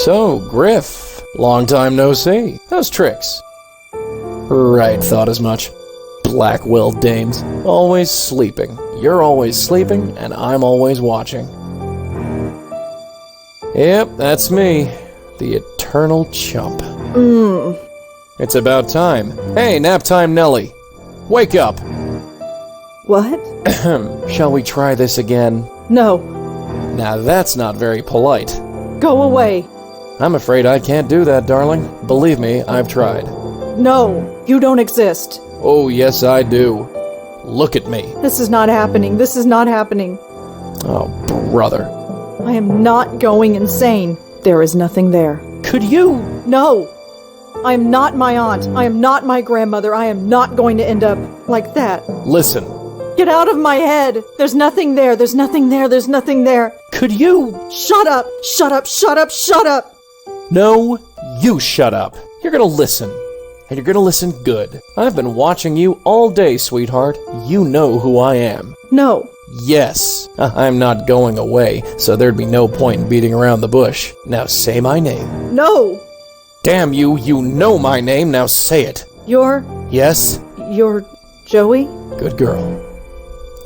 So, Griff, long time no see. How's tricks? Right, thought as much. Blackwell dames, always sleeping. You're always sleeping, and I'm always watching. Yep, that's me. The eternal chump. It's about time. Hey, nap time Nelly. Wake up. What? Shall we try this again? No. Now that's not very polite. Go away. I'm afraid I can't do that, darling. Believe me, I've tried. No, you don't exist. Oh, yes, I do. Look at me. This is not happening. This is not happening. Oh, brother. I am not going insane. There is nothing there. Could you? No. I am not my aunt. I am not my grandmother. I am not going to end up like that. Listen. Get out of my head. There's nothing there. There's nothing there. There's nothing there. Could you? Shut up. Shut up. Shut up. Shut up. No, you shut up. You're gonna listen. And you're gonna listen good. I've been watching you all day, sweetheart. You know who I am. No. Yes. I'm not going away, so there'd be no point in beating around the bush. Now say my name. No. Damn you, you know my name, now say it. You're Yes? Joey? Good girl.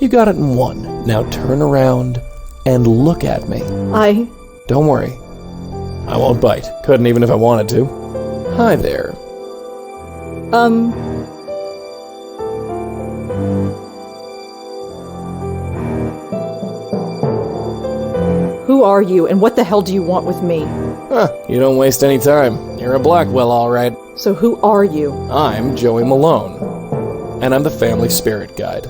You got it in one. Now turn around and look at me. Don't worry. I won't bite. Couldn't even if I wanted to. Hi there. Who are you, and what the hell do you want with me? You don't waste any time. You're a Blackwell, all right. So who are you? I'm Joey Malone, and I'm the family spirit guide.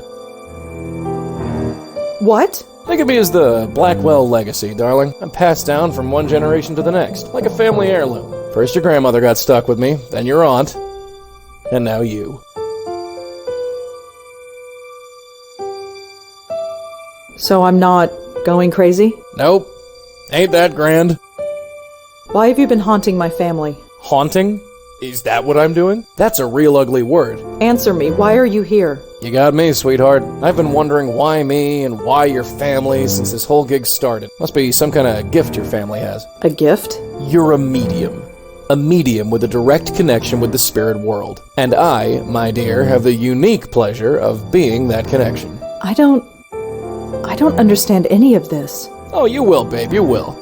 What? Think of me as the Blackwell Legacy, darling. I'm passed down from one generation to the next, like a family heirloom. First your grandmother got stuck with me, then your aunt, and now you. So I'm not going crazy? Nope. Ain't that grand. Why have you been haunting my family? Haunting? Is that what I'm doing? That's a real ugly word. Answer me, why are you here? You got me, sweetheart. I've been wondering why me and why your family since this whole gig started. Must be some kind of gift your family has. A gift? You're a medium. A medium with a direct connection with the spirit world. And I, my dear, have the unique pleasure of being that connection. I don't understand any of this. Oh, you will, babe, you will.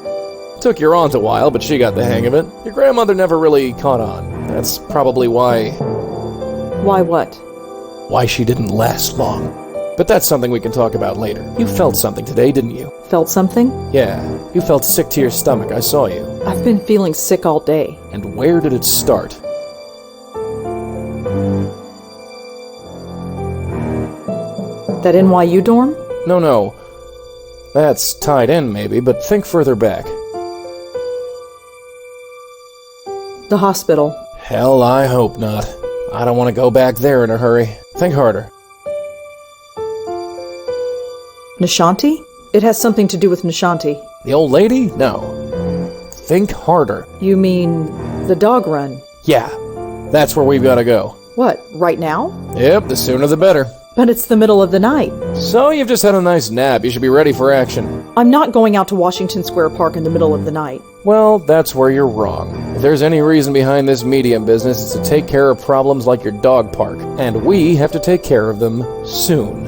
Took your aunt a while, but she got the hang of it. Your grandmother never really caught on. That's probably why... Why what? Why she didn't last long. But that's something we can talk about later. You felt something today, didn't you? Felt something? Yeah, you felt sick to your stomach, I saw you. I've been feeling sick all day. And where did it start? That NYU dorm? No. That's tied in, maybe, but think further back. The hospital. Hell, I hope not. I don't want to go back there in a hurry. Think harder. Nishanthi? It has something to do with Nishanthi. The old lady? No. Think harder. You mean the dog run? Yeah, that's where we've got to go. What, right now? Yep, the sooner the better. But it's the middle of the night. So you've just had a nice nap. You should be ready for action. I'm not going out to Washington Square Park in the middle of the night. Well, that's where you're wrong. If there's any reason behind this medium business, it's to take care of problems like your dog park. And we have to take care of them soon.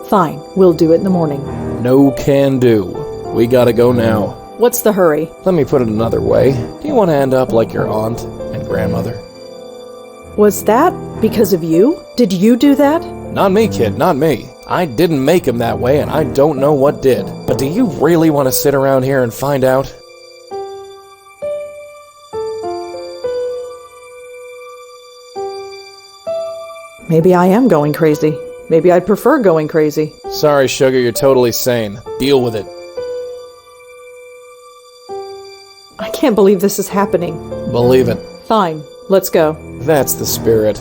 Fine, we'll do it in the morning. No can do. We gotta go now. What's the hurry? Let me put it another way. Do you want to end up like your aunt and grandmother? Was that because of you? Did you do that? Not me, kid, not me. I didn't make him that way, and I don't know what did. But do you really want to sit around here and find out? Maybe I am going crazy. Maybe I'd prefer going crazy. Sorry, sugar, you're totally sane. Deal with it. I can't believe this is happening. Believe it. Fine, let's go. That's the spirit.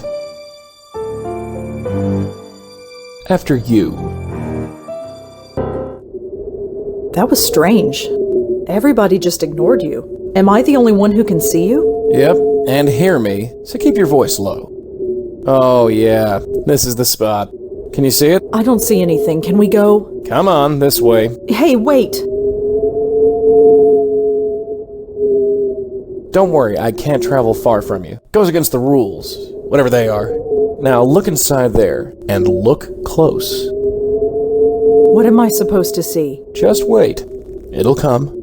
After you. That was strange. Everybody just ignored you. Am I the only one who can see you? Yep, and hear me, so keep your voice low. Oh yeah, this is the spot. Can you see it? I don't see anything. Can we go? Come on, this way. Hey, wait! Don't worry, I can't travel far from you. Goes against the rules, whatever they are. Now look inside there, and look close. What am I supposed to see? Just wait. It'll come.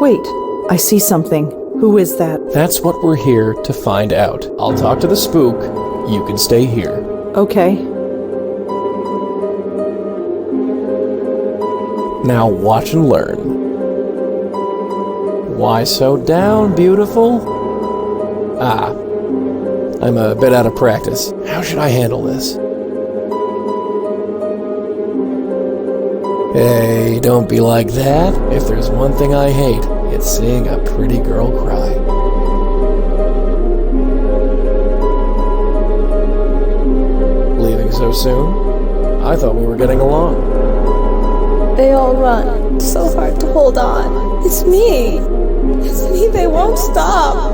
Wait, I see something. Who is that? That's what we're here to find out. I'll talk to the spook. You can stay here. Okay. Now watch and learn. Why so down, beautiful? Ah, I'm a bit out of practice. How should I handle this? Hey, don't be like that. If there's one thing I hate, it's seeing a pretty girl cry. Leaving so soon? I thought we were getting along. They all run. So hard to hold on. It's me. It's me. They won't stop.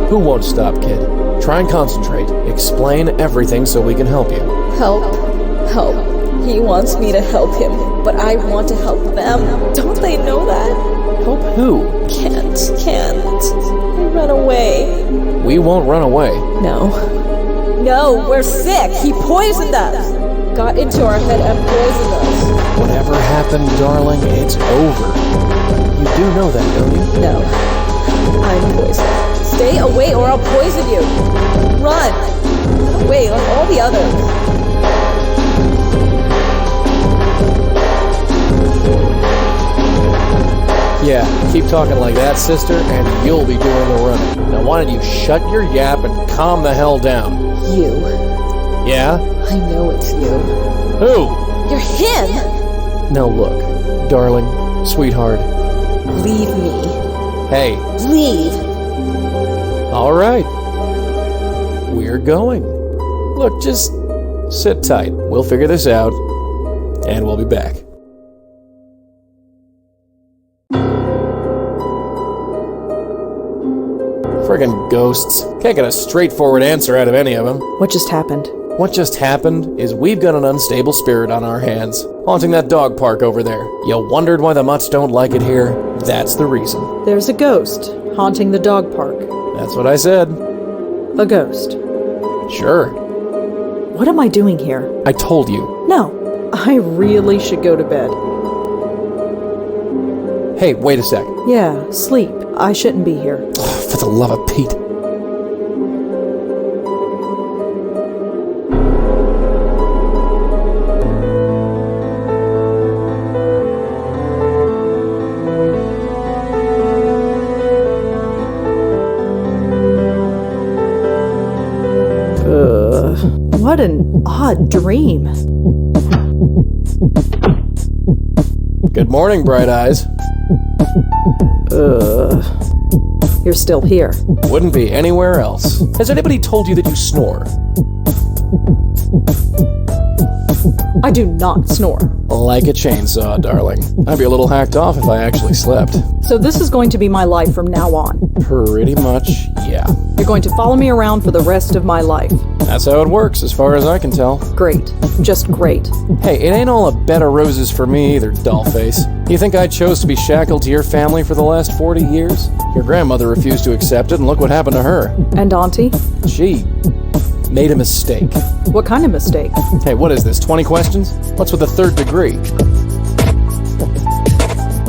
Who won't stop, kid? Try and concentrate. Explain everything so we can help you. Help. Help. He wants me to help him, but I want to help them. Don't they know that? Help who? Can't. They run away. We won't run away. No, we're sick. He poisoned us. Got into our head and poisoned us. Whatever happened, darling, it's over. You do know that, don't you? No. I'm poisoned. Stay away or I'll poison you. Run. Run away like all the others. Yeah, keep talking like that, sister, and you'll be doing the running. Now why don't you shut your yap and calm the hell down? You. Yeah? I know it's you. Who? You're him! Now look, darling, sweetheart. Leave me. Hey. Leave. All right. We're going. Look, just sit tight. We'll figure this out, and we'll be back. Friggin' ghosts. Can't get a straightforward answer out of any of them. What just happened? What just happened is we've got an unstable spirit on our hands, haunting that dog park over there. You wondered why the mutts don't like it here? That's the reason. There's a ghost haunting the dog park. That's what I said. A ghost. Sure. What am I doing here? I told you. No, I really should go to bed. Hey, wait a sec. Yeah, sleep. I shouldn't be here. For the love of Pete. What an odd dream. Good morning, Bright Eyes. You're still here. Wouldn't be anywhere else. Has anybody told you that you snore? I do not snore. Like a chainsaw, darling. I'd be a little hacked off if I actually slept. So this is going to be my life from now on. Pretty much, yeah. You're going to follow me around for the rest of my life. That's how it works, as far as I can tell. Great. Just great. Hey, it ain't all a bed of roses for me either, dollface. You think I chose to be shackled to your family for the last 40 years? Your grandmother refused to accept it, and look what happened to her. And Auntie? She made a mistake. What kind of mistake? Hey, what is this, 20 questions? What's with the third degree?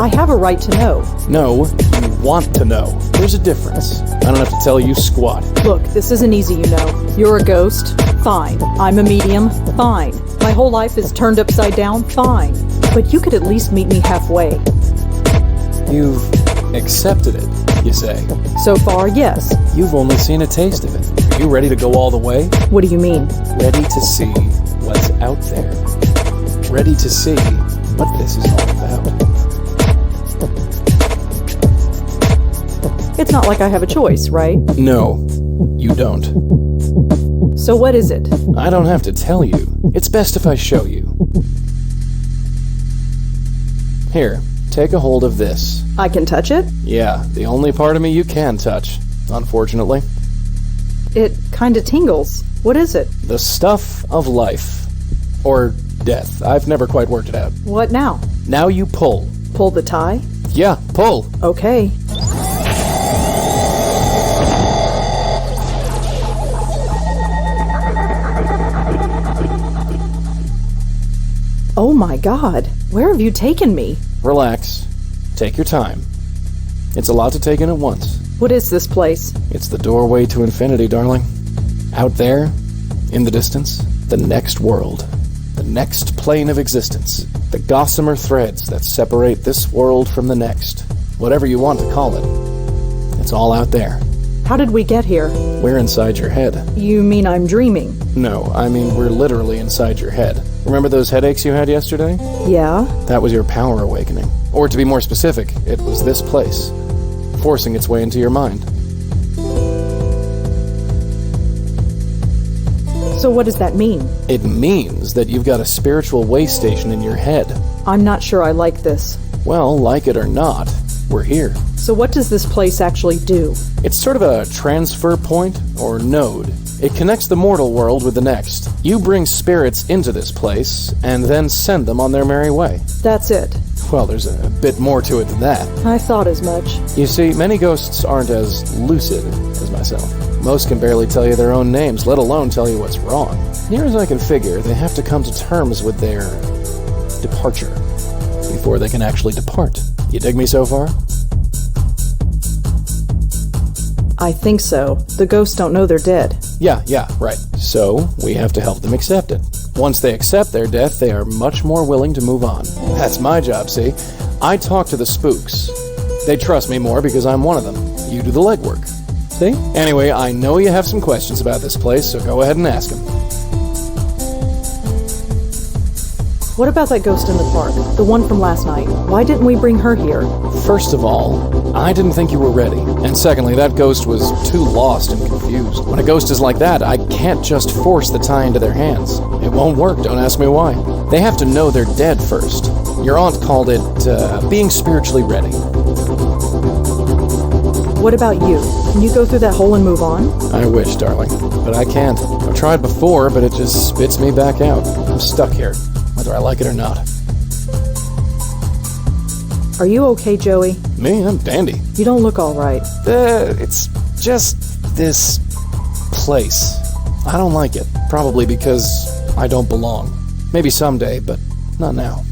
I have a right to know. No, you want to know. There's a difference. I don't have to tell you squat. Look, this isn't easy, you know. You're a ghost? Fine. I'm a medium? Fine. My whole life is turned upside down? Fine. But you could at least meet me halfway. You've accepted it, you say. So far, yes. You've only seen a taste of it. Are you ready to go all the way? What do you mean? Ready to see what's out there. Ready to see what this is all about. It's not like I have a choice, right? No, you don't. So what is it? I don't have to tell you. It's best if I show you. Here, take a hold of this. I can touch it? Yeah, the only part of me you can touch, unfortunately. It kinda tingles. What is it? The stuff of life. Or death. I've never quite worked it out. What now? Now you pull. Pull the tie? Yeah, pull. Okay. Oh my god, where have you taken me? Relax. Take your time. It's a lot to take in at once. What is this place? It's the doorway to infinity, darling. Out there, in the distance, the next world. The next plane of existence. The gossamer threads that separate this world from the next. Whatever you want to call it. It's all out there. How did we get here? We're inside your head. You mean I'm dreaming? No, I mean we're literally inside your head. Remember those headaches you had yesterday? Yeah? That was your power awakening. Or to be more specific, it was this place, forcing its way into your mind. So what does that mean? It means that you've got a spiritual way station in your head. I'm not sure I like this. Well, like it or not, we're here. So what does this place actually do? It's sort of a transfer point, or node. It connects the mortal world with the next. You bring spirits into this place, and then send them on their merry way. That's it. Well, there's a bit more to it than that. I thought as much. You see, many ghosts aren't as lucid as myself. Most can barely tell you their own names, let alone tell you what's wrong. Near as I can figure, they have to come to terms with their departure before they can actually depart. You dig me so far? I think so. The ghosts don't know they're dead. Yeah, right. So, we have to help them accept it. Once they accept their death, they are much more willing to move on. That's my job, see? I talk to the spooks. They trust me more because I'm one of them. You do the legwork. See? Anyway, I know you have some questions about this place, so go ahead and ask them. What about that ghost in the park? The one from last night. Why didn't we bring her here? First of all, I didn't think you were ready. And secondly, that ghost was too lost and confused. When a ghost is like that, I can't just force the tie into their hands. It won't work, don't ask me why. They have to know they're dead first. Your aunt called it, being spiritually ready. What about you? Can you go through that hole and move on? I wish, darling, but I can't. I've tried before, but it just spits me back out. I'm stuck here, whether I like it or not. Are you okay, Joey? Me? I'm dandy. You don't look all right. It's just this place. I don't like it. Probably because I don't belong. Maybe someday, but not now.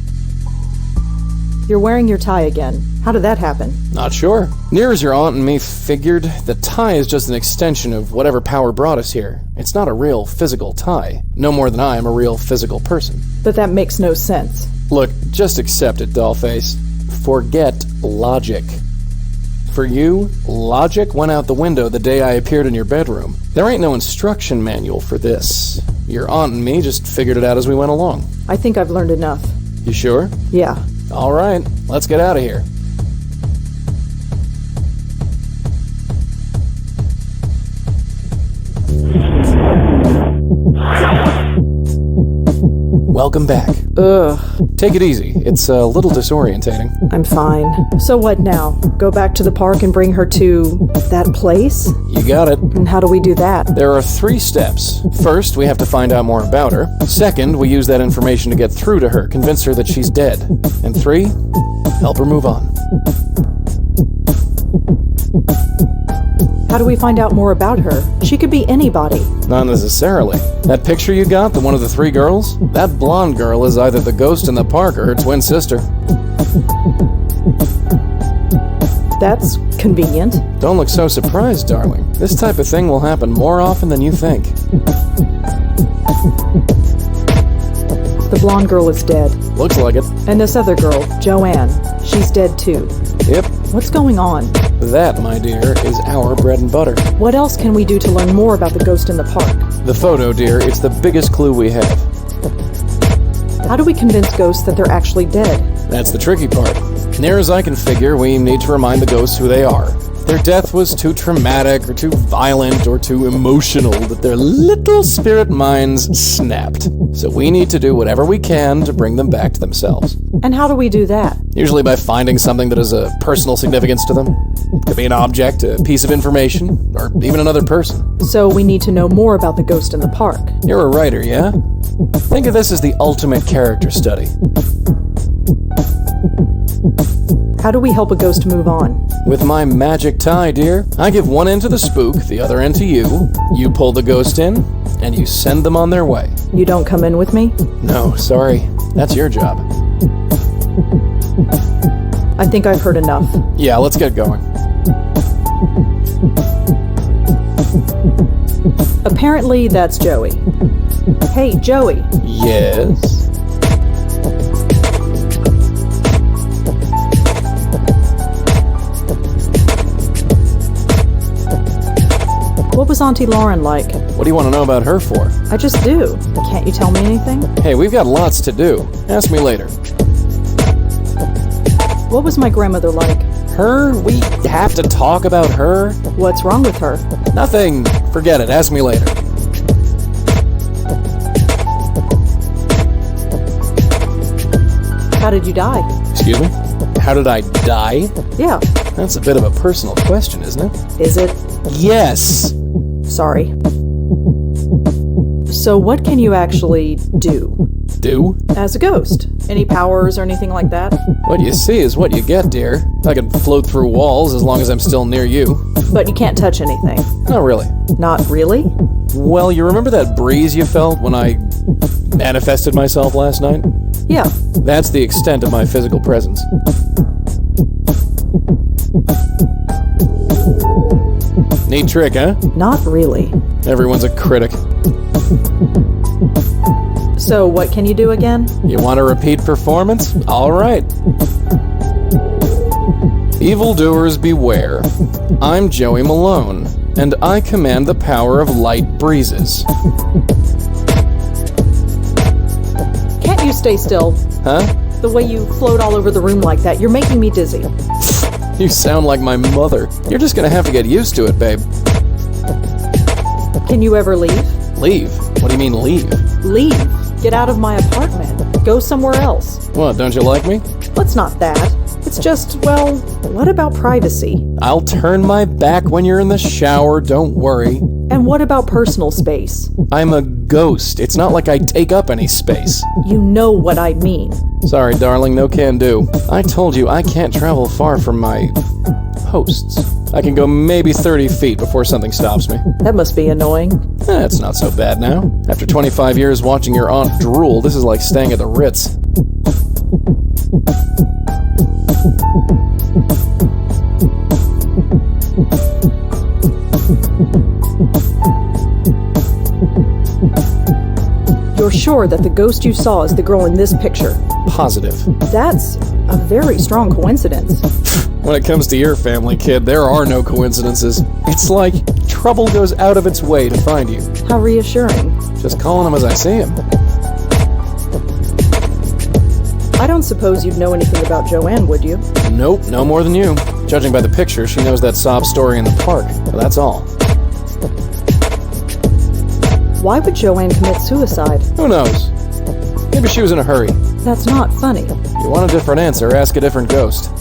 You're wearing your tie again. How did that happen? Not sure. Near as your aunt and me figured, the tie is just an extension of whatever power brought us here. It's not a real physical tie. No more than I am a real physical person. But that makes no sense. Look, just accept it, dollface. Forget logic. For you, logic went out the window the day I appeared in your bedroom. There ain't no instruction manual for this. Your aunt and me just figured it out as we went along. I think I've learned enough. You sure? Yeah. All right, let's get out of here. Welcome back. Ugh. Take it easy. It's a little disorientating. I'm fine. So what now? Go back to the park and bring her to that place? You got it. And how do we do that? There are 3 steps. First, we have to find out more about her. Second, we use that information to get through to her, convince her that she's dead. And 3, help her move on. How do we find out more about her? She could be anybody. Not necessarily. That picture you got, the one of the 3 girls? That blonde girl is either the ghost in the park or her twin sister. That's convenient. Don't look so surprised, darling. This type of thing will happen more often than you think. The blonde girl is dead. Looks like it. And this other girl, JoAnn, she's dead too. Yep. What's going on? That, my dear, is our bread and butter. What else can we do to learn more about the ghost in the park? The photo, dear, it's the biggest clue we have. How do we convince ghosts that they're actually dead? That's the tricky part. Near as I can figure, we need to remind the ghosts who they are. Their death was too traumatic or too violent or too emotional that their little spirit minds snapped. So we need to do whatever we can to bring them back to themselves. And how do we do that? Usually by finding something that has a personal significance to them. Could be an object, a piece of information, or even another person. So we need to know more about the ghost in the park. You're a writer, yeah? Think of this as the ultimate character study. How do we help a ghost move on? With my magic tie, dear. I give one end to the spook, the other end to you. You pull the ghost in, and you send them on their way. You don't come in with me? No, sorry. That's your job. I think I've heard enough. Yeah, let's get going. Apparently, that's Joey. Hey, Joey. Yes? What was Auntie Lauren like? What do you want to know about her for? I just do. Can't you tell me anything? Hey, we've got lots to do. Ask me later. What was my grandmother like? Her? We have to talk about her? What's wrong with her? Nothing. Forget it. Ask me later. How did you die? Excuse me? How did I die? Yeah. That's a bit of a personal question, isn't it? Is it? Yes! Sorry. So what can you actually do? Do? As a ghost? Any powers or anything like that? What you see is what you get, dear. I can float through walls as long as I'm still near you. But you can't touch anything. Not really. Not really? Well, you remember that breeze you felt when I manifested myself last night? Yeah. That's the extent of my physical presence. Neat trick, huh? Not really. Everyone's a critic. So what can you do again? You want a repeat performance? All right. Evildoers beware. I'm Joey Malone, and I command the power of light breezes. Can't you stay still? Huh? The way you float all over the room like that, you're making me dizzy. You sound like my mother. You're just gonna have to get used to it, babe. Can you ever leave? Leave? What do you mean leave? Leave. Get out of my apartment. Go somewhere else. What, don't you like me? It's not that. It's just, well, what about privacy? I'll turn my back when you're in the shower, don't worry. And what about personal space? I'm a ghost. It's not like I take up any space. You know what I mean. Sorry, darling, no can do. I told you I can't travel far from my hosts. I can go maybe 30 feet before something stops me. That must be annoying. It's not so bad now. After 25 years watching your aunt drool, this is like staying at the Ritz. You're sure that the ghost you saw is the girl in this picture? Positive. That's a very strong coincidence. When it comes to your family, kid, there are no coincidences. It's like trouble goes out of its way to find you. How reassuring. Just calling him as I see him. I don't suppose you'd know anything about JoAnn, would you? Nope, no more than you. Judging by the picture, she knows that sob story in the park. But that's all. Why would JoAnn commit suicide? Who knows? Maybe she was in a hurry. That's not funny. You want a different answer, ask a different ghost.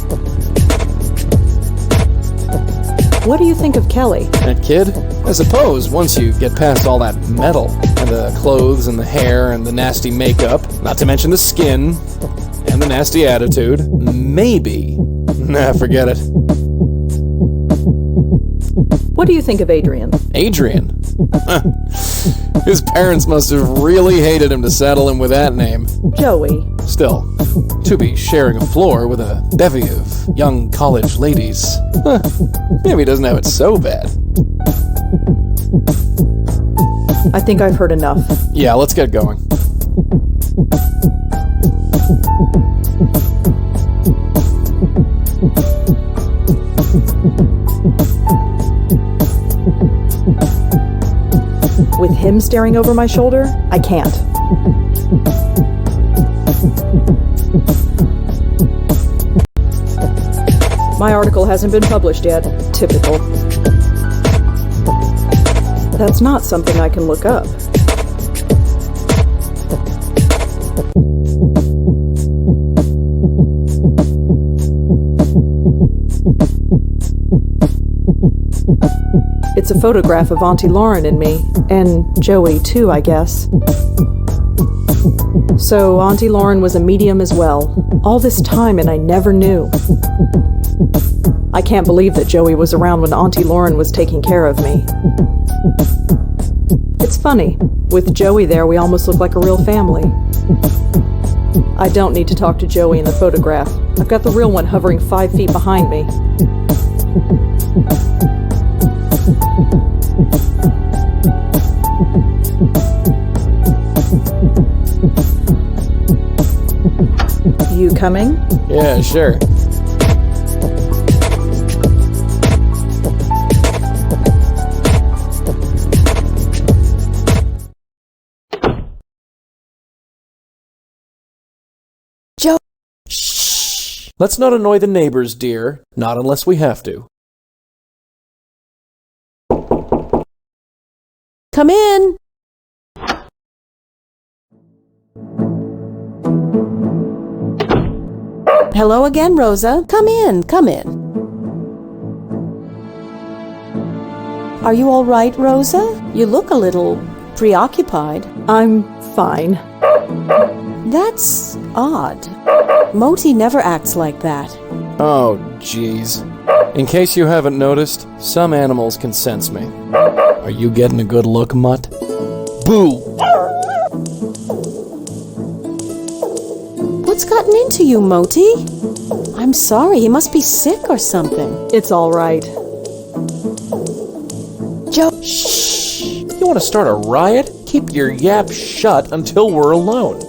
What do you think of Kelly? That kid? I suppose once you get past all that metal, and the clothes and the hair and the nasty makeup, not to mention the skin, and the nasty attitude, maybe. Nah, forget it. What do you think of Adrian? Adrian? His parents must have really hated him to saddle him with that name. Joey. Still, to be sharing a floor with a bevy of young college ladies. Maybe he doesn't have it so bad. I think I've heard enough. Yeah, let's get going. With him staring over my shoulder, I can't. My article still hasn't been published yet. Typical. That's not something I can look up. It's a photograph of Auntie Lauren and me, and Joey too, I guess. So Auntie Lauren was a medium as well, all this time, and I never knew. I can't believe that Joey was around when Auntie Lauren was taking care of me. It's funny, with Joey there, we almost look like a real family. I don't need to talk to Joey in the photograph. I've got the real one hovering 5 feet behind me. You coming? Yeah, sure. Joe. Shh. Let's not annoy the neighbors, dear. Not unless we have to. Come in. Hello again, Rosa. Come in, come in. Are you all right, Rosa? You look a little preoccupied. I'm fine. That's odd. Moti never acts like that. Oh, jeez. In case you haven't noticed, some animals can sense me. Are you getting a good look, mutt? Boo! What's gotten into you, Moti? I'm sorry, he must be sick or something. It's all right. Joe. Shh! You want to start a riot? Keep your yap shut until we're alone.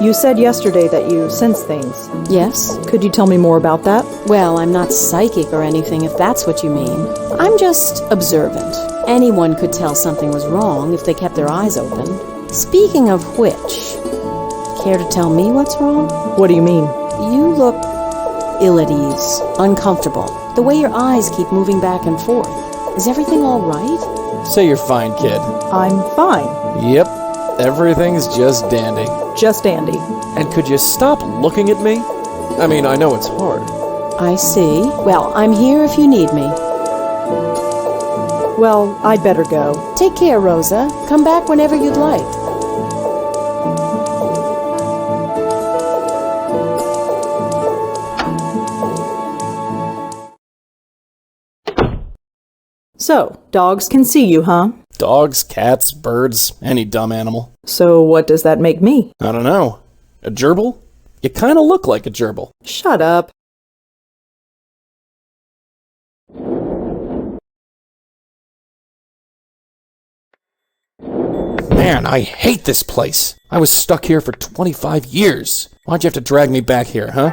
You said yesterday that you sense things. Yes? Could you tell me more about that? Well, I'm not psychic or anything, if that's what you mean. I'm just observant. Anyone could tell something was wrong if they kept their eyes open. Speaking of which, care to tell me what's wrong? What do you mean? You look ill at ease, uncomfortable. The way your eyes keep moving back and forth. Is everything all right? Say you're fine, kid. I'm fine. Yep, everything's just dandy. Just Andy. And could you stop looking at me? I mean, I know it's hard. I see. Well, I'm here if you need me. Well, I'd better go. Take care, Rosa. Come back whenever you'd like. So, dogs can see you, huh? Dogs, cats, birds, any dumb animal. So what does that make me? I don't know. A gerbil? You kind of look like a gerbil. Shut up. Man, I hate this place. I was stuck here for 25 years. Why'd you have to drag me back here, huh?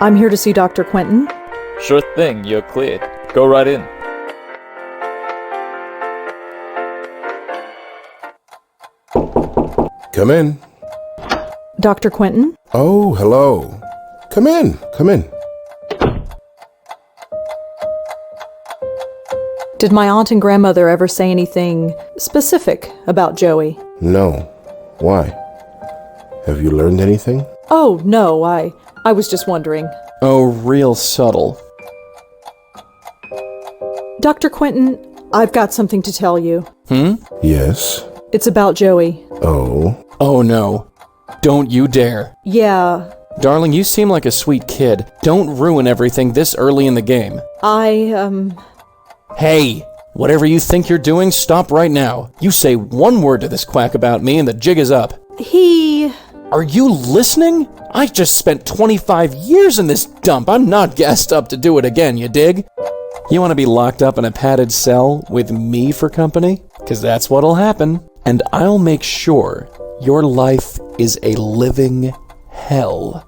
I'm here to see Dr. Quentin. Sure thing, you're cleared. Go right in. Come in. Dr. Quentin? Oh, hello. Come in, come in. Did my aunt and grandmother ever say anything specific about Joey? No. Why? Have you learned anything? Oh, no, I was just wondering. Oh, real subtle. Dr. Quentin, I've got something to tell you. Yes. It's about Joey. Oh. Oh no. Don't you dare. Yeah, Darling, you seem like a sweet kid. Don't ruin everything this early in the game. Hey, whatever you think you're doing, stop right now. You say one word to this quack about me and the jig is up. Are you listening? I just spent 25 years in this dump. I'm not gassed up to do it again, you dig? You want to be locked up in a padded cell with me for company? 'Cause that's what'll happen. And I'll make sure your life is a living hell.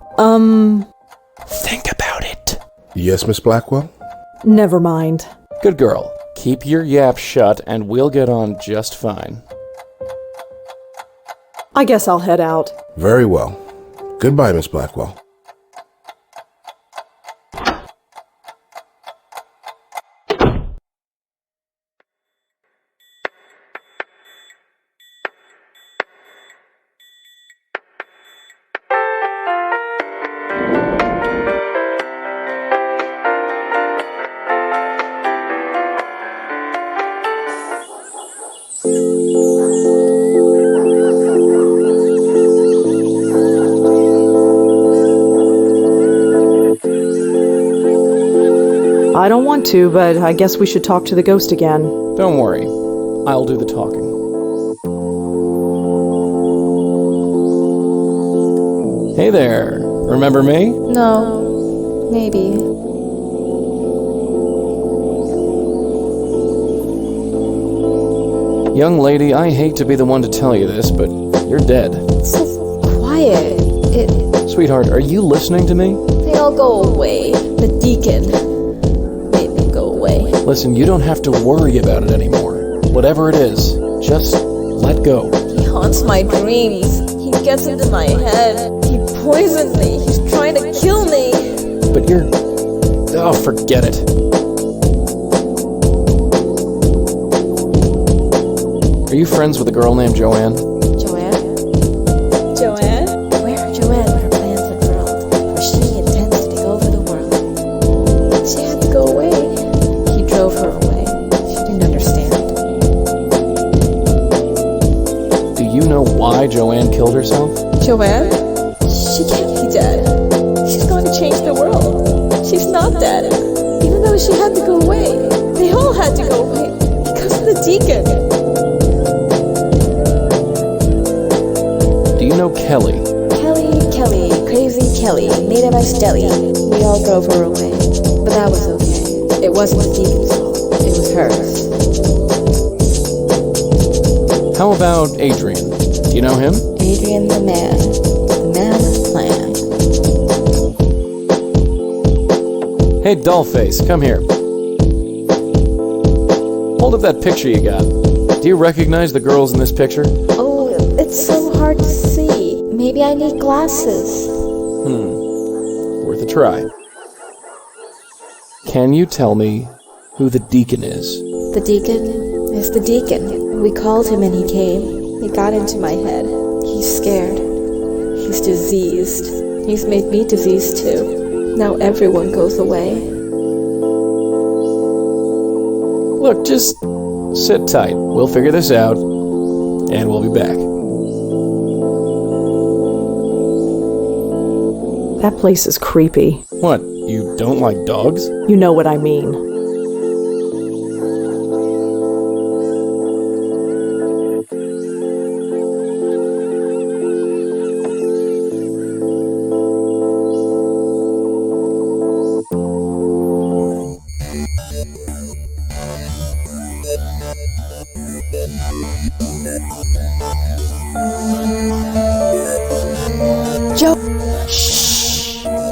Think about it. Yes, Miss Blackwell? Never mind. Good girl. Keep your yap shut and we'll get on just fine. I guess I'll head out. Very well. Goodbye, Miss Blackwell. I don't want to, but I guess we should talk to the ghost again. Don't worry. I'll do the talking. Hey there. Remember me? No. Maybe. Young lady, I hate to be the one to tell you this, but you're dead. It's so quiet. Sweetheart, are you listening to me? They all go away. The Deacon made them go away. Listen, you don't have to worry about it anymore. Whatever it is, just let go. He haunts my dreams. He gets into my head. He poisoned me. He's trying to kill me. But you're... Oh, forget it. Are you friends with a girl named JoAnn? JoAnn? Where JoAnn with her plans unfurled, for she intends to take over the world. She had to go away. He drove her away. She didn't understand. Do you know why JoAnn killed herself? JoAnn? She can't be dead. She's going to change the world. She's not dead. Even though she had to go away. They all had to go away. Because of the Deacon. Do you know Kelly? Kelly, crazy Kelly, made of us jelly. We all drove her away. But that was okay. It wasn't the Deacon's fault. It was hers. How about Adrian? Do you know him? Adrian the man. The man with a plan. Hey, Dollface, come here. Hold up that picture you got. Do you recognize the girls in this picture? Oh, it's so hard to see. Maybe I need glasses. Worth a try. Can you tell me who the Deacon is? The Deacon is the Deacon. We called him and he came. He got into my head. He's scared. He's diseased. He's made me diseased too. Now everyone goes away. Look, just sit tight. We'll figure this out, and we'll be back. That place is creepy. What, you don't like dogs? You know what I mean.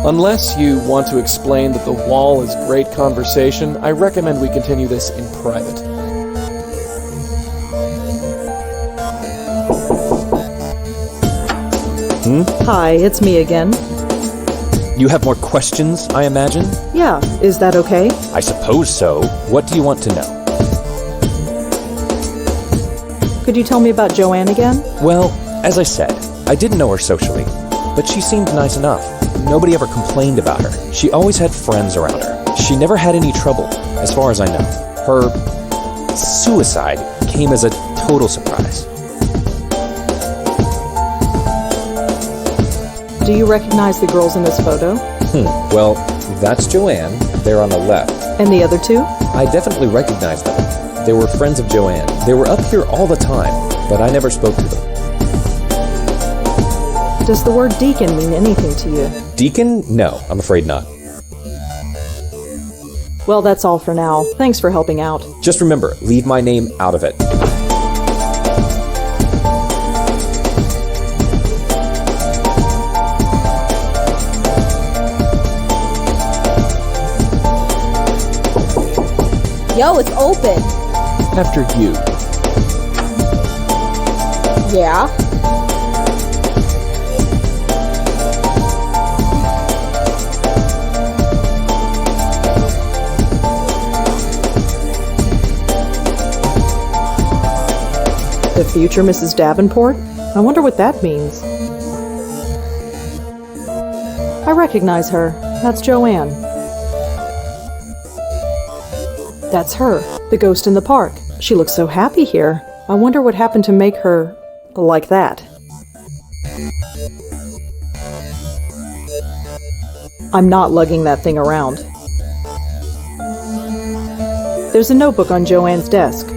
Unless you want to explain that the wall is great conversation, I recommend we continue this in private. Hi, it's me again. You have more questions, I imagine? Yeah, is that okay? I suppose so. What do you want to know? Could you tell me about JoAnn again? Well, as I said, I didn't know her socially, but she seemed nice enough. Nobody ever complained about her. She always had friends around her. She never had any trouble, as far as I know. Her suicide came as a total surprise. Do you recognize the girls in this photo? Well, that's JoAnn, there on the left. And the other two? I definitely recognize them. They were friends of JoAnn. They were up here all the time, but I never spoke to them. Does the word Deacon mean anything to you? Deacon? No, I'm afraid not. Well, that's all for now. Thanks for helping out. Just remember, leave my name out of it. Yo, it's open. After you. Yeah? The future Mrs. Davenport? I wonder what that means. I recognize her. That's JoAnn. That's her, the ghost in the park. She looks so happy here. I wonder what happened to make her like that. I'm not lugging that thing around. There's a notebook on JoAnn's desk.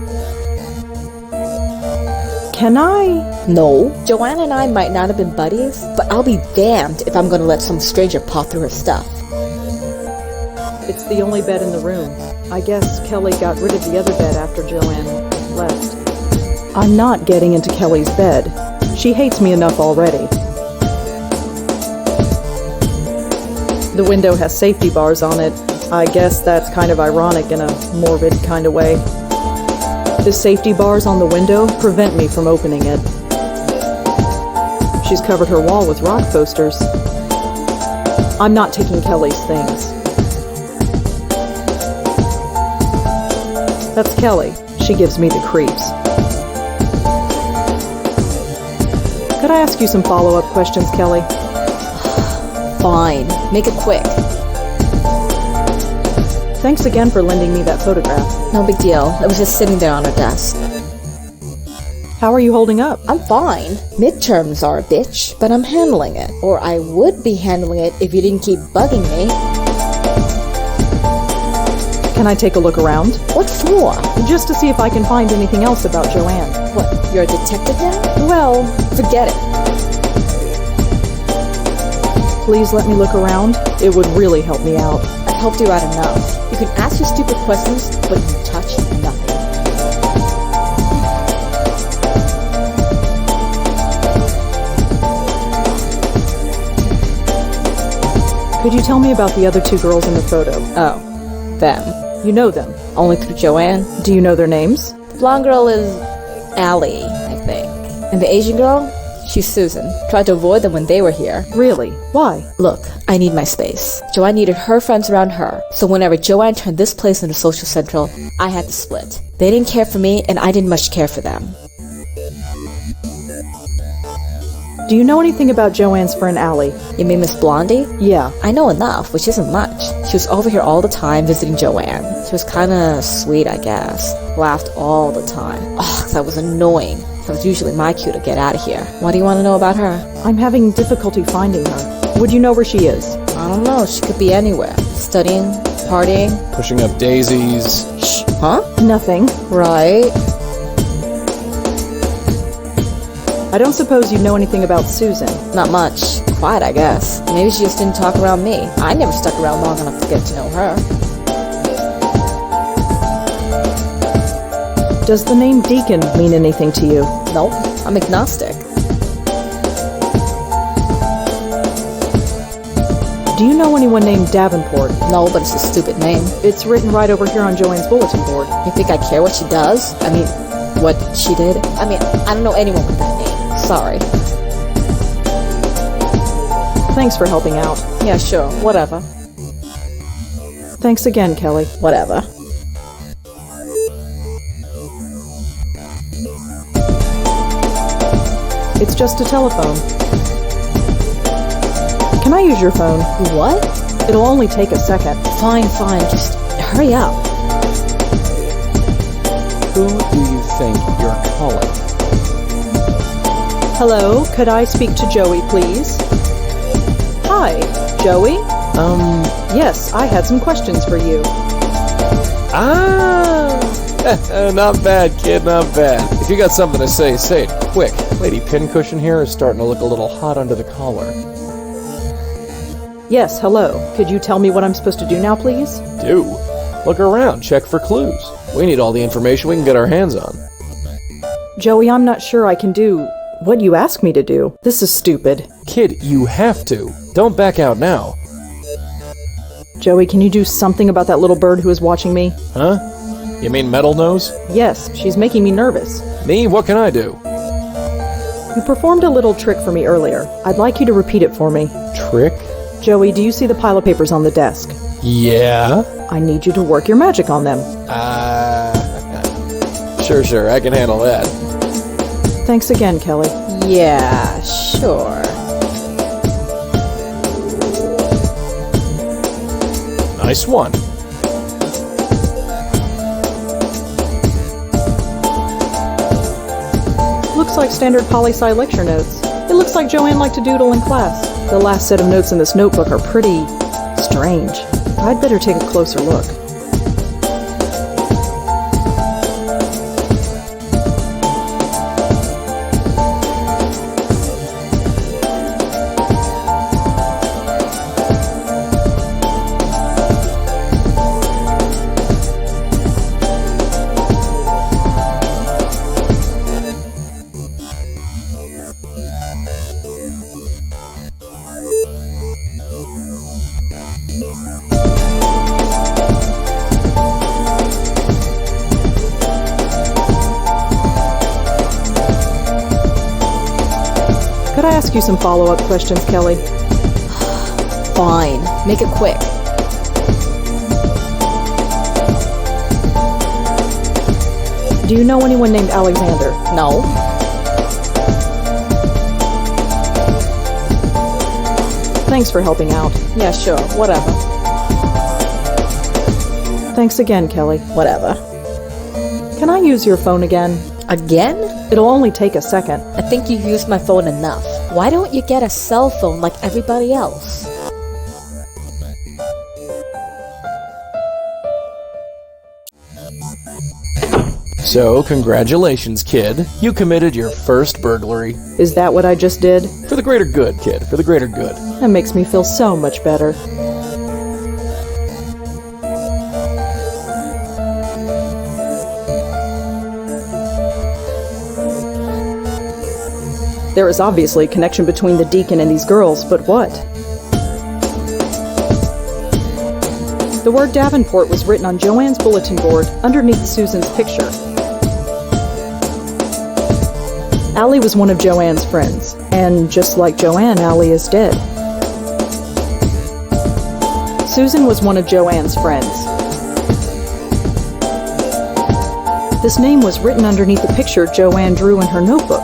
Can I? No. JoAnn and I might not have been buddies, but I'll be damned if I'm gonna let some stranger paw through her stuff. It's the only bed in the room. I guess Kelly got rid of the other bed after JoAnn left. I'm not getting into Kelly's bed. She hates me enough already. The window has safety bars on it. I guess that's kind of ironic in a morbid kind of way. The safety bars on the window prevent me from opening it. She's covered her wall with rock posters. I'm not taking Kelly's things. That's Kelly. She gives me the creeps. Could I ask you some follow-up questions, Kelly? Fine. Make it quick. Thanks again for lending me that photograph. No big deal. It was just sitting there on her desk. How are you holding up? I'm fine. Midterms are a bitch, but I'm handling it. Or I would be handling it if you didn't keep bugging me. Can I take a look around? What for? Just to see if I can find anything else about JoAnn. What, you're a detective now? Well, Forget it. please let me look around. It would really help me out. I've helped you out enough. You can ask your stupid questions, but you touch nothing. Could you tell me about the other two girls in the photo? Oh, them. You know them. Only through JoAnn. Do you know their names? The blonde girl is Allie, I think. And the Asian girl? She's Susan. Tried to avoid them when they were here. Really? Why? Look, I need my space. JoAnn needed her friends around her. So whenever JoAnn turned this place into social central, I had to split. They didn't care for me, and I didn't much care for them. Do you know anything about JoAnn's friend Allie? You mean Miss Blondie? Yeah. I know enough, which isn't much. She was over here all the time visiting JoAnn. She was kinda sweet, I guess. Laughed all the time. Ugh, that was annoying. That was usually my cue to get out of here. What do you want to know about her? I'm having difficulty finding her. Would you know where she is? I don't know. She could be anywhere. Studying, partying. Pushing up daisies. Shh. Huh? Nothing. Right. I don't suppose you know anything about Susan. Not much. Quiet, I guess. Maybe she just didn't talk around me. I never stuck around long enough to get to know her. Does the name Deacon mean anything to you? Nope. I'm agnostic. Do you know anyone named Davenport? No, but it's a stupid name. It's written right over here on JoAnn's bulletin board. You think I care what she does? I mean, what she did? I mean, I don't know anyone with that name. Sorry. Thanks for helping out. Yeah, sure. Whatever. Thanks again, Kelly. Whatever. It's just a telephone. Can I use your phone? What? It'll only take a second. Fine. Just hurry up. Who do you think you're calling? Hello, could I speak to Joey, please? Hi, Joey? Yes, I had some questions for you. Not bad, kid, not bad. If you got something to say it quick. Lady Pincushion here is starting to look a little hot under the collar. Yes, hello. Could you tell me what I'm supposed to do now, please? Do? Look around, check for clues. We need all the information we can get our hands on. Joey, I'm not sure I can do what you ask me to do. This is stupid. Kid, you have to. Don't back out now. Joey, can you do something about that little bird who is watching me? Huh? You mean Metal Nose? Yes, she's making me nervous. Me? What can I do? You performed a little trick for me earlier. I'd like you to repeat it for me. Trick? Joey, do you see the pile of papers on the desk? Yeah? I need you to work your magic on them. Sure, I can handle that. Thanks again, Kelly. Yeah, sure. Nice one. Looks like standard poli-sci lecture notes. It looks like JoAnn liked to doodle in class. The last set of notes in this notebook are pretty strange. I'd better take a closer look. Could I ask you some follow-up questions, Kelly? Fine. Make it quick. Do you know anyone named Alexander? No. Thanks for helping out. Yeah, sure. Whatever. Thanks again, Kelly. Whatever. Can I use your phone again? Again? It'll only take a second. I think you've used my phone enough. Why don't you get a cell phone like everybody else? So, congratulations, kid. You committed your first burglary. Is that what I just did? For the greater good, kid. For the greater good. That makes me feel so much better. There is obviously a connection between the Deacon and these girls, but what? The word Davenport was written on JoAnn's bulletin board underneath Susan's picture. Allie was one of JoAnn's friends, and just like JoAnn, Allie is dead. Susan was one of JoAnn's friends. This name was written underneath the picture JoAnn drew in her notebook.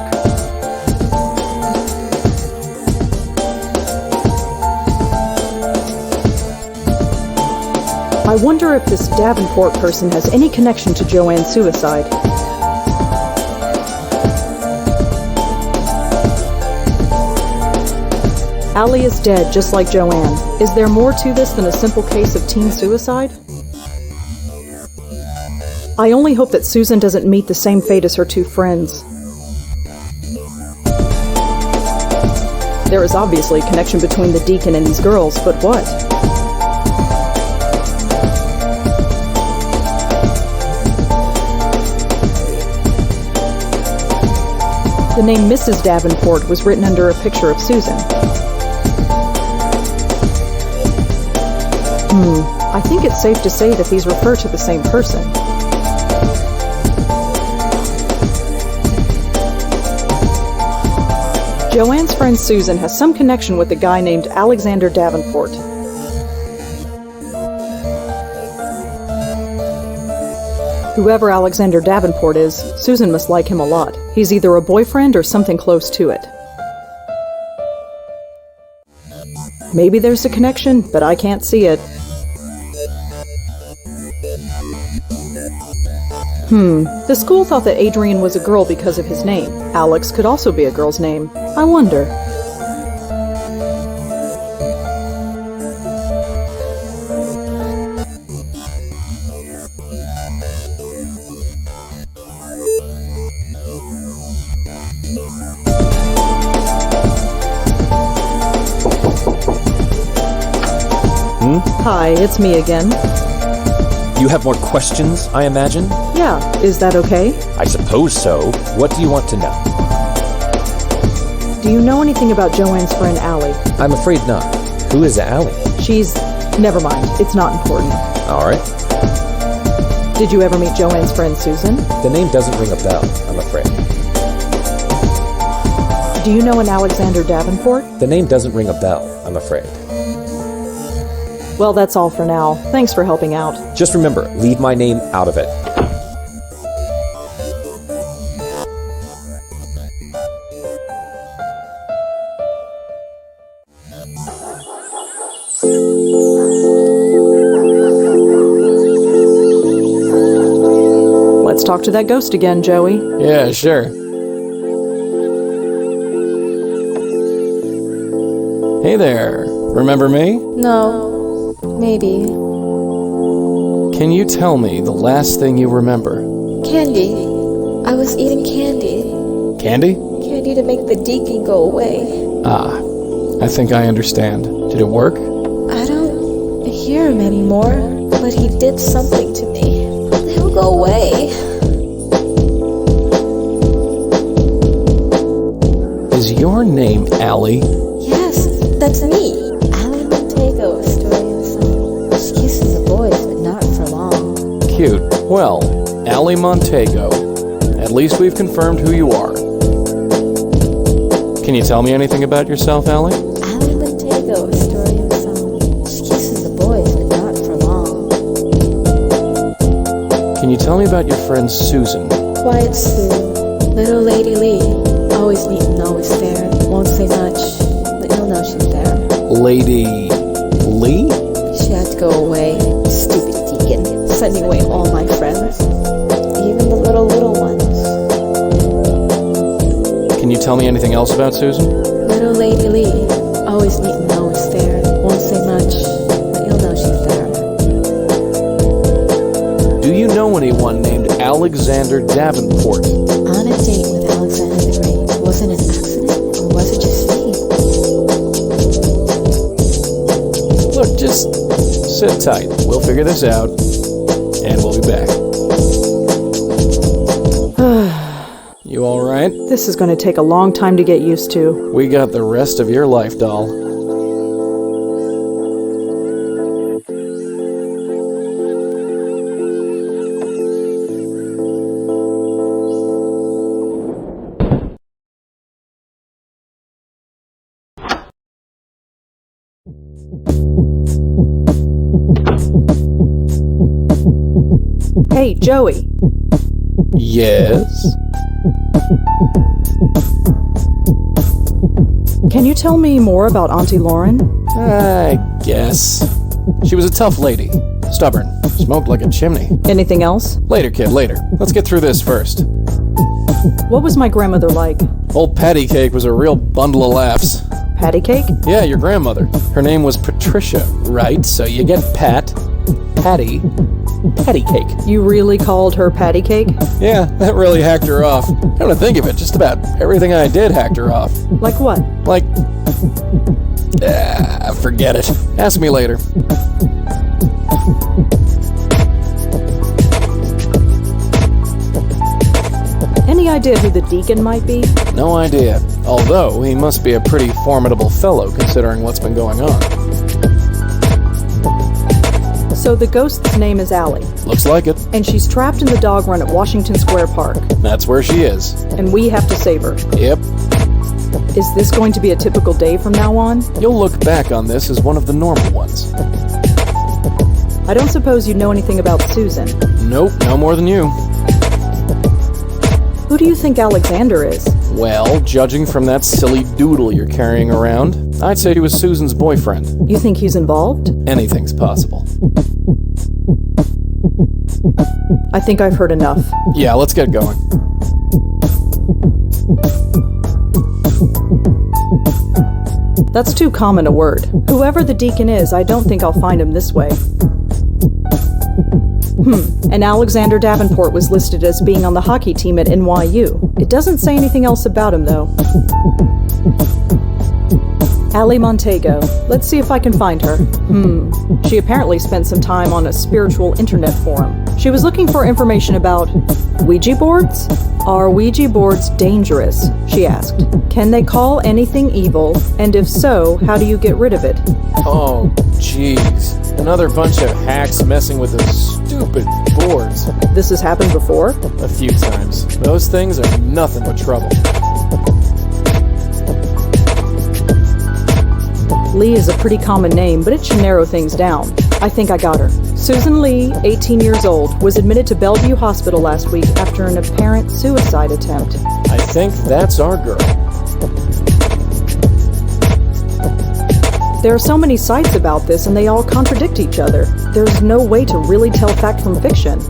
I wonder if this Davenport person has any connection to JoAnn's suicide. Allie is dead, just like JoAnn. Is there more to this than a simple case of teen suicide? I only hope that Susan doesn't meet the same fate as her two friends. There is obviously a connection between the Deacon and these girls, but what? The name Mrs. Davenport was written under a picture of Susan. I think it's safe to say that these refer to the same person. JoAnn's friend Susan has some connection with a guy named Alexander Davenport. Whoever Alexander Davenport is, Susan must like him a lot. He's either a boyfriend or something close to it. Maybe there's a connection, but I can't see it. The school thought that Adrian was a girl because of his name. Alex could also be a girl's name. I wonder. Hi, it's me again. You have more questions, I imagine? Yeah, is that okay? I suppose so. What do you want to know? Do you know anything about JoAnn's friend Allie? I'm afraid not. Who is Allie? Never mind, it's not important. All right. Did you ever meet JoAnn's friend Susan? The name doesn't ring a bell, I'm afraid. Do you know an Alexander Davenport? The name doesn't ring a bell, I'm afraid. Well, that's all for now. Thanks for helping out. Just remember, leave my name out of it. Let's talk to that ghost again, Joey. Yeah, sure. Hey there. Remember me? No. Maybe. Can you tell me the last thing you remember? Candy. I was eating candy. Candy? Candy to make the Deacon go away. Ah, I think I understand. Did it work? I don't hear him anymore, but he did something to me. He'll go away. Is your name Allie? Yes, that's me. Allie Montego, story of a song. She kisses the boys, but not for long. Cute. Well, Allie Montego. At least we've confirmed who you are. Can you tell me anything about yourself, Allie? Allie Montego, story of a song. She kisses the boys, but not for long. Can you tell me about your friend Susan? Quiet Sue, little Lady Lee. Always neat and always fair. Won't say much, but you'll know she's there. Lady Lee? She had to go away. Stupid Deacon. Sending away all my friends. Even the little ones. Can you tell me anything else about Susan? Little Lady Lee. Always neat and always fair. Won't say much, but you'll know she's there. Do you know anyone named Alexander Davenport? On a date with Alexander the Great. Was it an accident, or was it just fate? Look, just sit tight. We'll figure this out, and we'll be back. You all right? This is going to take a long time to get used to. We got the rest of your life, doll. Hey, Joey. Yes? Can you tell me more about Auntie Lauren? I guess. She was a tough lady. Stubborn. Smoked like a chimney. Anything else? Later, kid, later. Let's get through this first. What was my grandmother like? Old Patty Cake was a real bundle of laughs. Patty cake? Yeah, your grandmother. Her name was Patricia, right? So you get Pat, Patty, Patty Cake. You really called her patty cake? Yeah, that really hacked her off. Come to think of it, just about everything I did hacked her off. Like what? Like... forget it. Ask me later. Any idea who the Deacon might be? No idea. Although, he must be a pretty formidable fellow considering what's been going on. So the ghost's name is Allie, Looks like it. and she's trapped in the dog run at Washington Square Park, That's where she is. and we have to save her. Yep. Is this going to be a typical day from now on? You'll look back on this as one of the normal ones. I don't suppose you know anything about Susan. Nope, no more than you. Who do you think Alexander is? Well, judging from that silly doodle you're carrying around, I'd say he was Susan's boyfriend. You think he's involved? Anything's possible. I think I've heard enough. Yeah, let's get going. That's too common a word. Whoever the Deacon is, I don't think I'll find him this way. And Alexander Davenport was listed as being on the hockey team at NYU. It doesn't say anything else about him, though. Allie Montego. Let's see if I can find her. She apparently spent some time on a spiritual internet forum. She was looking for information about Ouija boards? Are Ouija boards dangerous? She asked. Can they call anything evil? And if so, how do you get rid of it? Oh, jeez. Another bunch of hacks messing with those stupid boards. This has happened before? A few times. Those things are nothing but trouble. Lee is a pretty common name, but it should narrow things down. I think I got her. Susan Lee, 18 years old, was admitted to Bellevue Hospital last week after an apparent suicide attempt. I think that's our girl. There are so many sites about this, and they all contradict each other. There's no way to really tell fact from fiction.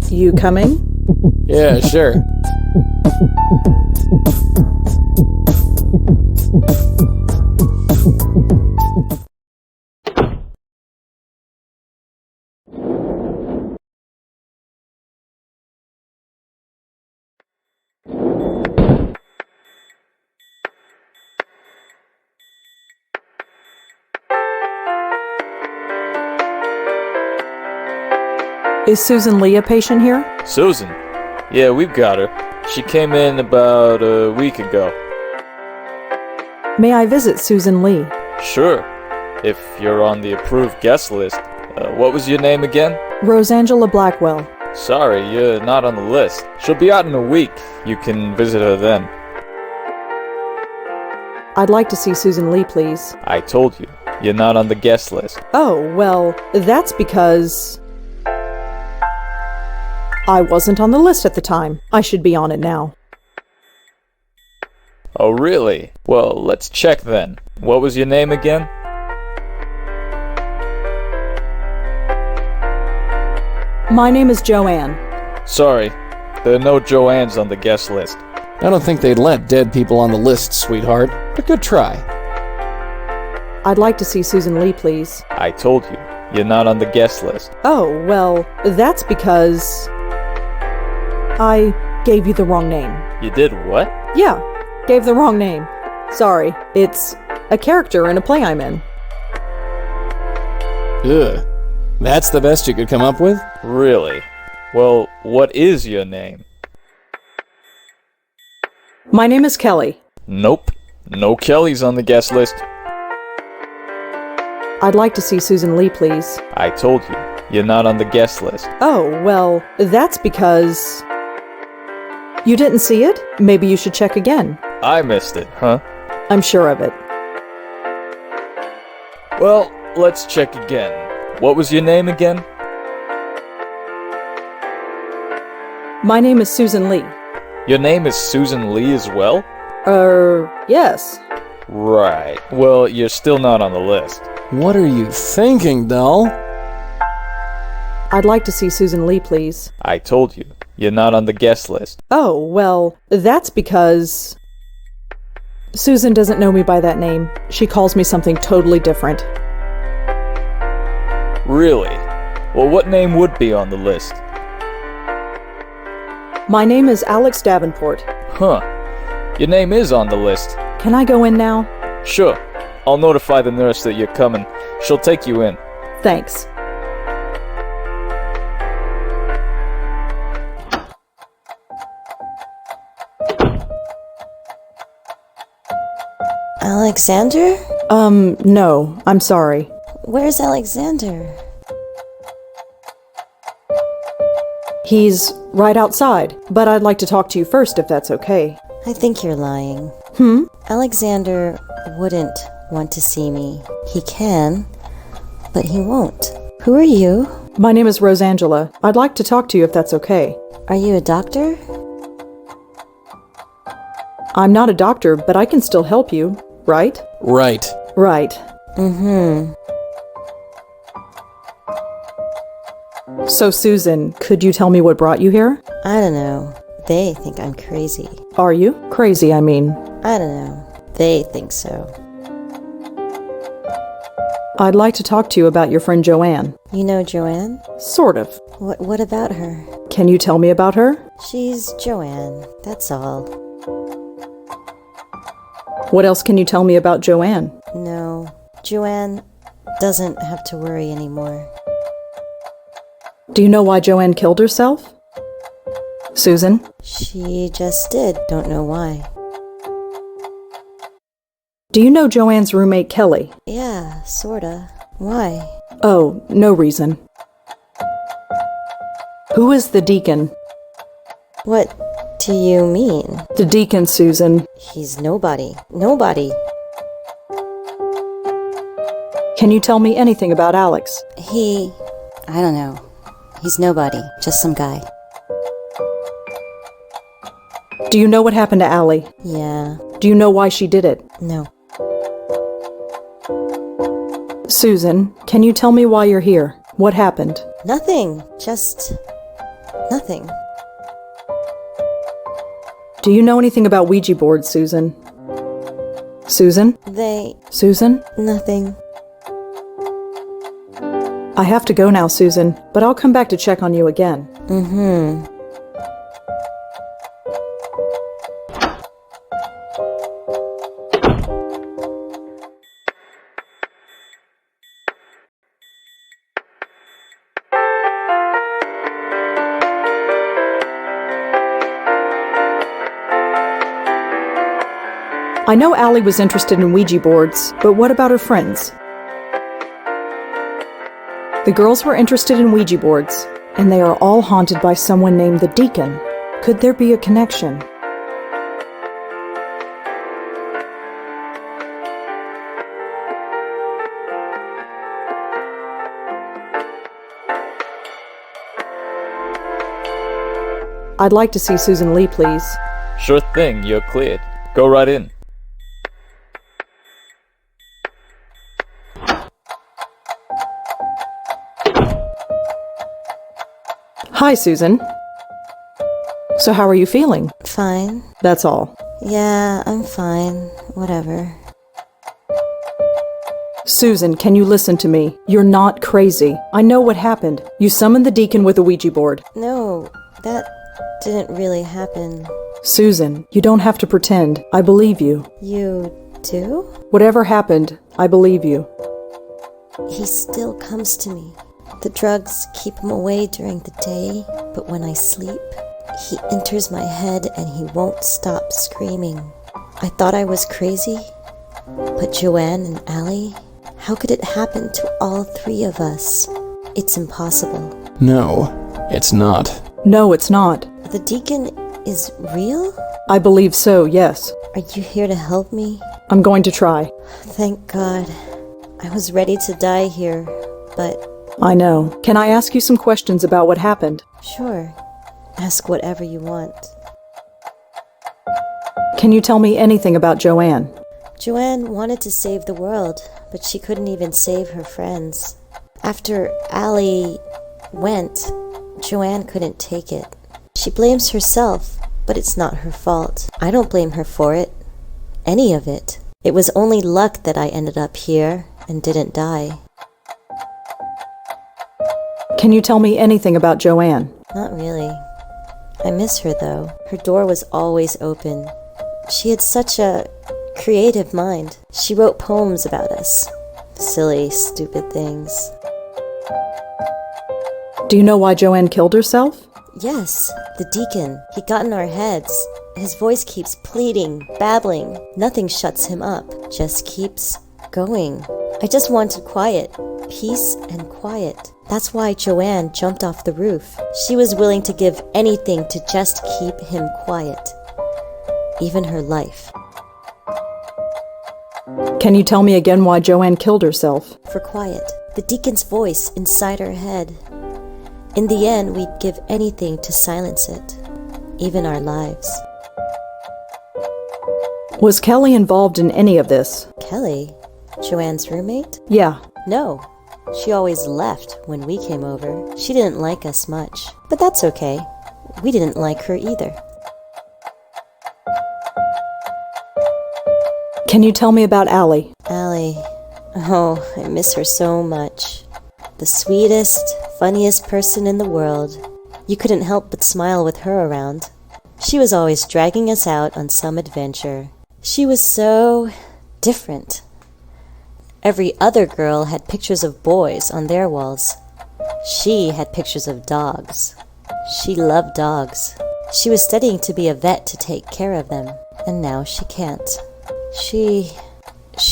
You coming? Yeah, sure. Is Susan Lee a patient here? Susan? Yeah, we've got her. She came in about a week ago. May I visit Susan Lee? Sure, if you're on the approved guest list. What was your name again? Rosangela Blackwell. Sorry, you're not on the list. She'll be out in a week. You can visit her then. I'd like to see Susan Lee, please. I told you, you're not on the guest list. Oh, well, that's because I wasn't on the list at the time. I should be on it now. Oh, really? Well, let's check then. What was your name again? My name is JoAnn. Sorry, there are no JoAnns on the guest list. I don't think they'd let dead people on the list, sweetheart, but good try. I'd like to see Susan Lee, please. I told you, you're not on the guest list. Oh, well, that's because I gave you the wrong name. You did what? Yeah, gave the wrong name. Sorry, it's a character in a play I'm in. Ugh. That's the best you could come up with? Really? Well, what is your name? My name is Kelly. Nope. No Kellys on the guest list. I'd like to see Susan Lee, please. I told you, you're not on the guest list. Oh, well, that's because you didn't see it? Maybe you should check again. I missed it, huh? I'm sure of it. Well, let's check again. What was your name again? My name is Susan Lee. Your name is Susan Lee as well? Yes. Right. Well, you're still not on the list. What are you thinking, doll? I'd like to see Susan Lee, please. I told you, you're not on the guest list. Oh, well, that's because Susan doesn't know me by that name. She calls me something totally different. Really? Well, what name would be on the list? My name is Alex Davenport. Huh. Your name is on the list. Can I go in now? Sure. I'll notify the nurse that you're coming. She'll take you in. Thanks. Alexander? No, I'm sorry. Where's Alexander? He's right outside, but I'd like to talk to you first if that's okay. I think you're lying. Alexander wouldn't want to see me. He can, but he won't. Who are you? My name is Rosangela. I'd like to talk to you if that's okay. Are you a doctor? I'm not a doctor, but I can still help you, right? Right. Right. Mm-hmm. So, Susan, could you tell me what brought you here? I don't know. They think I'm crazy. Are you? Crazy, I mean. I don't know. They think so. I'd like to talk to you about your friend JoAnn. You know JoAnn? Sort of. What about her? Can you tell me about her? She's JoAnn, that's all. What else can you tell me about JoAnn? No, JoAnn doesn't have to worry anymore. Do you know why JoAnn killed herself? Susan? She just did, don't know why. Do you know JoAnn's roommate Kelly? Yeah, sorta. Why? Oh, no reason. Who is the Deacon? What do you mean? The Deacon, Susan. He's nobody. Nobody. Can you tell me anything about Alex? I don't know. He's nobody. Just some guy. Do you know what happened to Allie? Yeah. Do you know why she did it? No. Susan, can you tell me why you're here? What happened? Nothing. Just nothing. Do you know anything about Ouija boards, Susan? Susan? Susan? Nothing. I have to go now, Susan, but I'll come back to check on you again. Mm-hmm. I know Allie was interested in Ouija boards, but what about her friends? The girls were interested in Ouija boards, and they are all haunted by someone named the Deacon. Could there be a connection? I'd like to see Susan Lee, please. Sure thing, you're cleared. Go right in. Hi, Susan. So how are you feeling? Fine. That's all. Yeah, I'm fine. Whatever. Susan, can you listen to me? You're not crazy. I know what happened. You summoned the Deacon with a Ouija board. No, that didn't really happen. Susan, you don't have to pretend. I believe you. You do? Whatever happened, I believe you. He still comes to me. The drugs keep him away during the day, but when I sleep, he enters my head and he won't stop screaming. I thought I was crazy, but JoAnn and Allie, how could it happen to all three of us? It's impossible. No, it's not. No, it's not. The Deacon is real? I believe so, yes. Are you here to help me? I'm going to try. Thank God. I was ready to die here, but... I know. Can I ask you some questions about what happened? Sure. Ask whatever you want. Can you tell me anything about JoAnn? JoAnn wanted to save the world, but she couldn't even save her friends. After Allie went, JoAnn couldn't take it. She blames herself, but it's not her fault. I don't blame her for it. Any of it. It was only luck that I ended up here and didn't die. Can you tell me anything about JoAnn? Not really. I miss her though. Her door was always open. She had such a creative mind. She wrote poems about us. Silly, stupid things. Do you know why JoAnn killed herself? Yes, the Deacon. He got in our heads. His voice keeps pleading, babbling. Nothing shuts him up. Just keeps going. I just wanted quiet. Peace and quiet. That's why JoAnn jumped off the roof. She was willing to give anything to just keep him quiet. Even her life. Can you tell me again why JoAnn killed herself? For quiet. The Deacon's voice inside her head. In the end, we'd give anything to silence it. Even our lives. Was Kelly involved in any of this? Kelly? JoAnn's roommate? Yeah. No. She always left when we came over. She didn't like us much. But that's okay. We didn't like her either. Can you tell me about Allie? Allie. Oh, I miss her so much. The sweetest, funniest person in the world. You couldn't help but smile with her around. She was always dragging us out on some adventure. She was so different. Every other girl had pictures of boys on their walls. She had pictures of dogs. She loved dogs. She was studying to be a vet to take care of them, and now she can't. She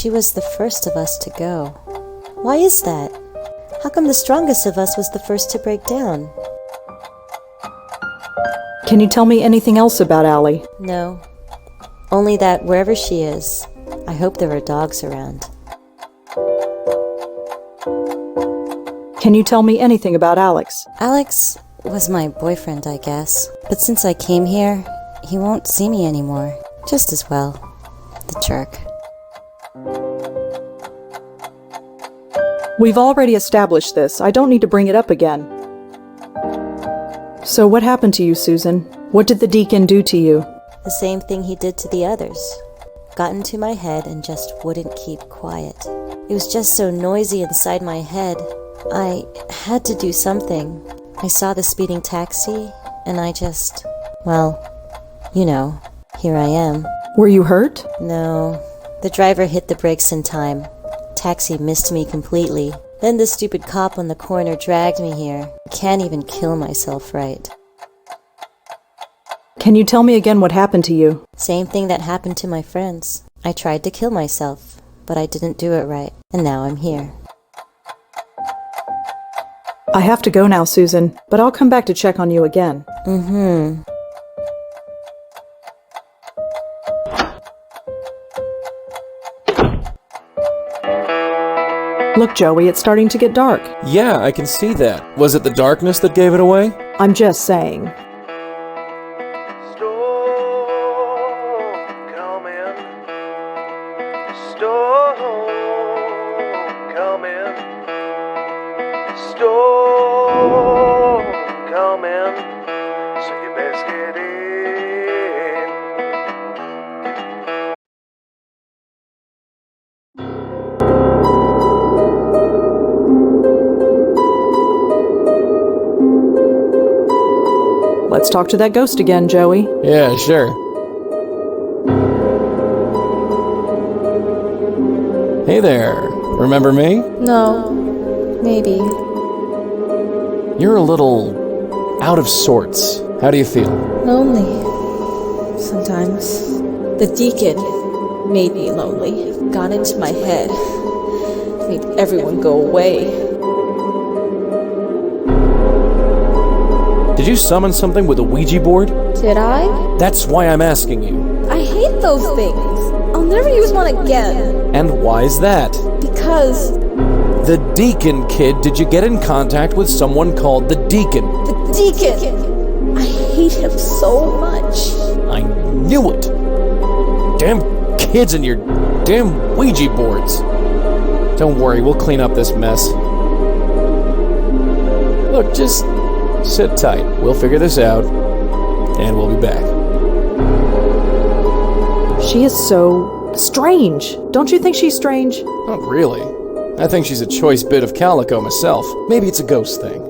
was the first of us to go. Why is that? How come the strongest of us was the first to break down? Can you tell me anything else about Allie? No. Only that wherever she is, I hope there are dogs around. Can you tell me anything about Alex? Alex was my boyfriend, I guess. But since I came here, he won't see me anymore. Just as well. The jerk. We've already established this. I don't need to bring it up again. So what happened to you, Susan? What did the Deacon do to you? The same thing he did to the others. Got into my head and just wouldn't keep quiet. It was just so noisy inside my head. I had to do something. I saw the speeding taxi, and I just... well, you know, here I am. Were you hurt? No. The driver hit the brakes in time. Taxi missed me completely. Then the stupid cop on the corner dragged me here. I can't even kill myself right. Can you tell me again what happened to you? Same thing that happened to my friends. I tried to kill myself, but I didn't do it right, and now I'm here. I have to go now, Susan, but I'll come back to check on you again. Mm-hmm. Look, Joey, it's starting to get dark. Yeah, I can see that. Was it the darkness that gave it away? I'm just saying. Let's talk to that ghost again, Joey. Yeah, sure. Hey there. Remember me? No. Maybe. You're a little out of sorts. How do you feel? Lonely. Sometimes. The Deacon made me lonely. Got into my head. Made everyone go away. Did you summon something with a Ouija board? Did I? That's why I'm asking you. I hate those things. I'll never use one again. And why is that? Because The Deacon, kid. Did you get in contact with someone called the Deacon? the Deacon, I hate him so much. I knew it. Damn kids and your damn Ouija boards. Don't worry, we'll clean up this mess. Look, just sit tight. We'll figure this out, and we'll be back. She is so strange. Don't you think she's strange? Not really. I think she's a choice bit of calico myself. Maybe it's a ghost thing.